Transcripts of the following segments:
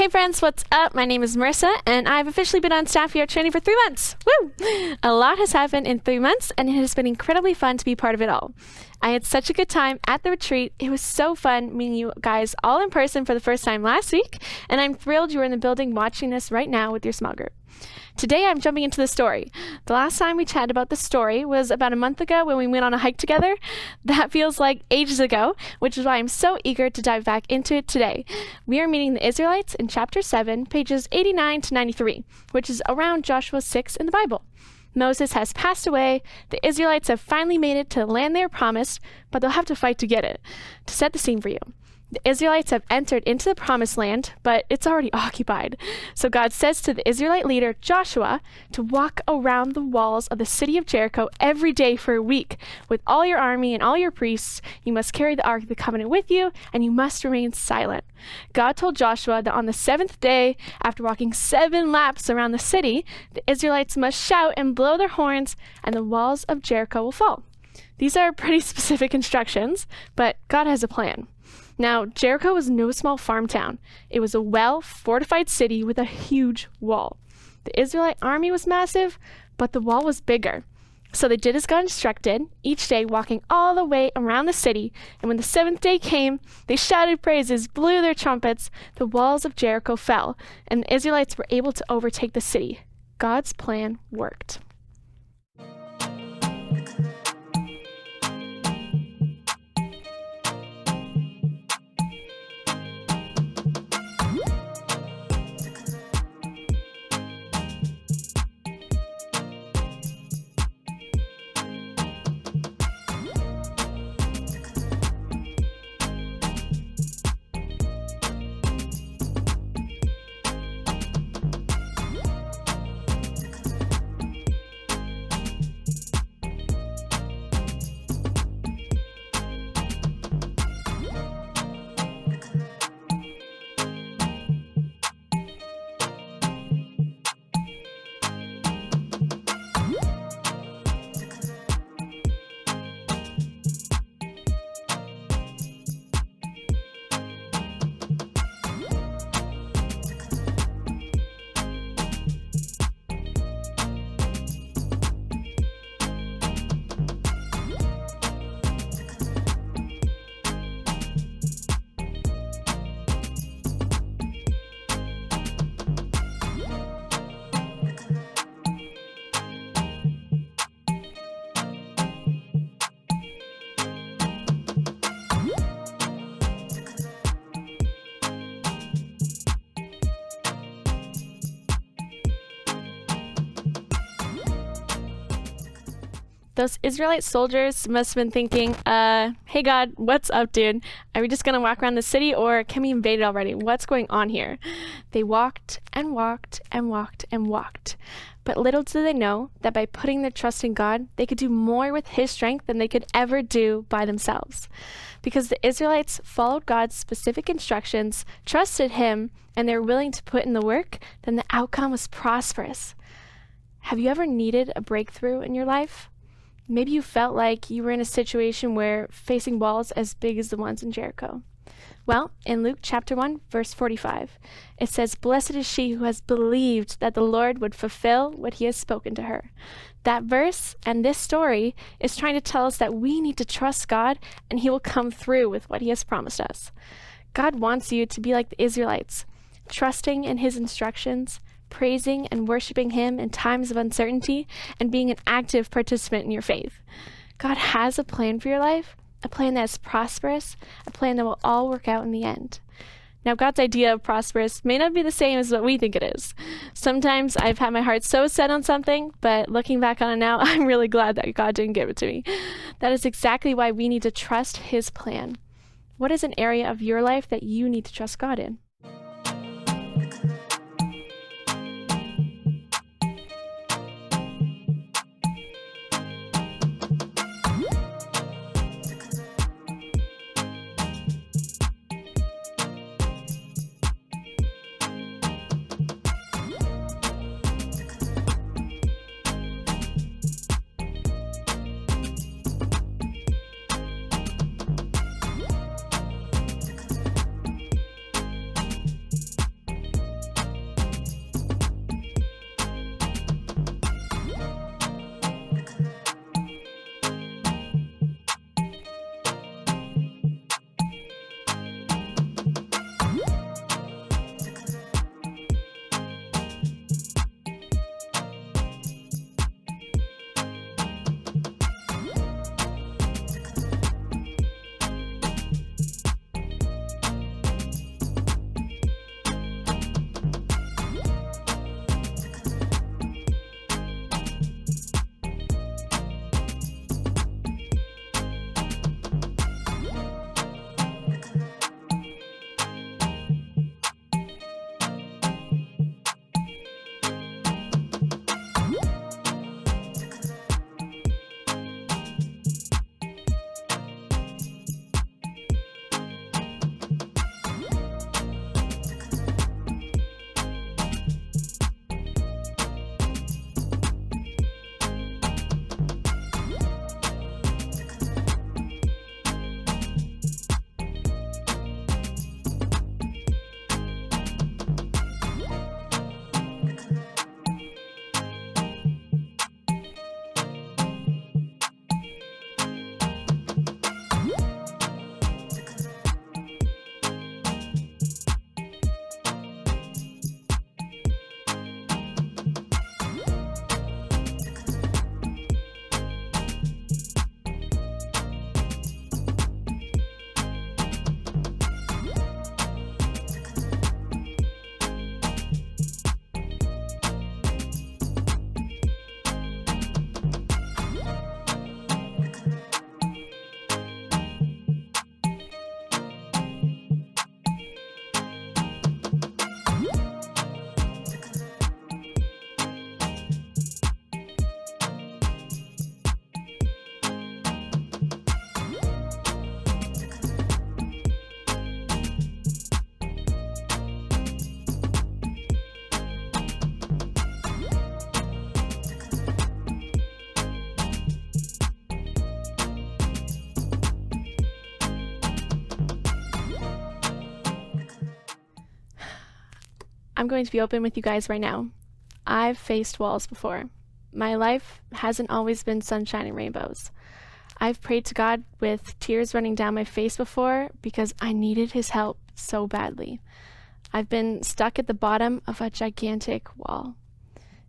Hey friends, what's up? My name is Marissa, and I've officially been on staff here at Trinity for 3 months. Woo! A lot has happened in 3 months, and it has been incredibly fun to be part of it all. I had such a good time at the retreat. It was so fun meeting you guys all in person for the first time last week, and I'm thrilled you're in the building watching this right now with your small group. Today I'm jumping into the story. The last time we chatted about the story was about a month ago when we went on a hike together. That feels like ages ago, which is why I'm so eager to dive back into it today. We are meeting the Israelites in chapter 7, pages 89 to 93, which is around Joshua 6 in the Bible. Moses has passed away. The Israelites have finally made it to the land they were promised, but they'll have to fight to get it. To set the scene for you, the Israelites have entered into the promised land, but it's already occupied. So God says to the Israelite leader, Joshua, to walk around the walls of the city of Jericho every day for a week. With all your army and all your priests, you must carry the Ark of the Covenant with you, and you must remain silent. God told Joshua that on the 7th day, after walking 7 laps around the city, the Israelites must shout and blow their horns, and the walls of Jericho will fall. These are pretty specific instructions, but God has a plan. Now, Jericho was no small farm town. It was a well-fortified city with a huge wall. The Israelite army was massive, but the wall was bigger. So they did as God instructed, each day walking all the way around the city, and when the 7th day came, they shouted praises, blew their trumpets, the walls of Jericho fell, and the Israelites were able to overtake the city. God's plan worked. Those Israelite soldiers must have been thinking, hey God, what's up, dude? Are we just gonna walk around the city, or can we invade it already? What's going on here? They walked and walked and walked and walked. But little did they know that by putting their trust in God, they could do more with His strength than they could ever do by themselves. Because the Israelites followed God's specific instructions, trusted Him, and they were willing to put in the work, then the outcome was prosperous. Have you ever needed a breakthrough in your life? Maybe you felt like you were in a situation where facing walls as big as the ones in Jericho. Well, in Luke chapter 1, verse 45, it says, "Blessed is she who has believed that the Lord would fulfill what He has spoken to her." That verse and this story is trying to tell us that we need to trust God, and He will come through with what He has promised us. God wants you to be like the Israelites, trusting in His instructions, praising and worshiping Him in times of uncertainty, and being an active participant in your faith. God has a plan for your life, a plan that is prosperous, a plan that will all work out in the end. Now, God's idea of prosperous may not be the same as what we think it is. Sometimes I've had my heart so set on something, but looking back on it now, I'm really glad that God didn't give it to me. That is exactly why we need to trust His plan. What is an area of your life that you need to trust God in? I'm going to be open with you guys right now. I've faced walls before. My life hasn't always been sunshine and rainbows. I've prayed to God with tears running down my face before because I needed his help so badly. I've been stuck at the bottom of a gigantic wall.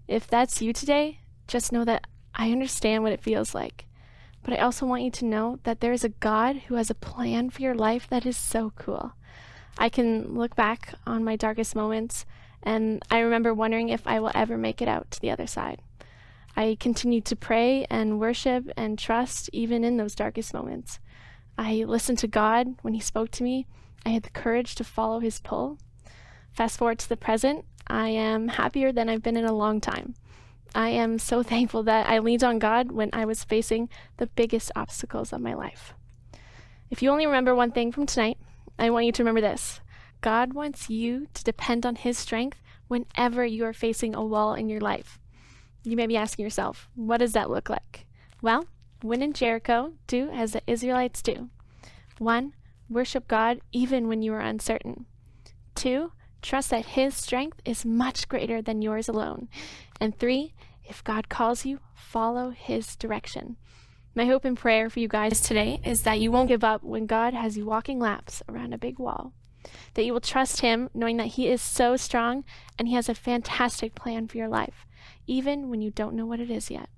If that's you today, just know that I understand what it feels like. But I also want you to know that there is a God who has a plan for your life that is so cool. I can look back on my darkest moments, and I remember wondering if I will ever make it out to the other side. I continued to pray and worship and trust even in those darkest moments. I listened to God when he spoke to me. I had the courage to follow his pull. Fast forward to the present, I am happier than I've been in a long time. I am so thankful that I leaned on God when I was facing the biggest obstacles of my life. If you only remember one thing from tonight, I want you to remember this. God wants you to depend on his strength whenever you are facing a wall in your life. You may be asking yourself, what does that look like? Well, when in Jericho, do as the Israelites do. 1, worship God even when you are uncertain. 2, trust that his strength is much greater than yours alone. And 3, if God calls you, follow his direction. My hope and prayer for you guys today is that you won't give up when God has you walking laps around a big wall. That you will trust him knowing that he is so strong and he has a fantastic plan for your life, even when you don't know what it is yet.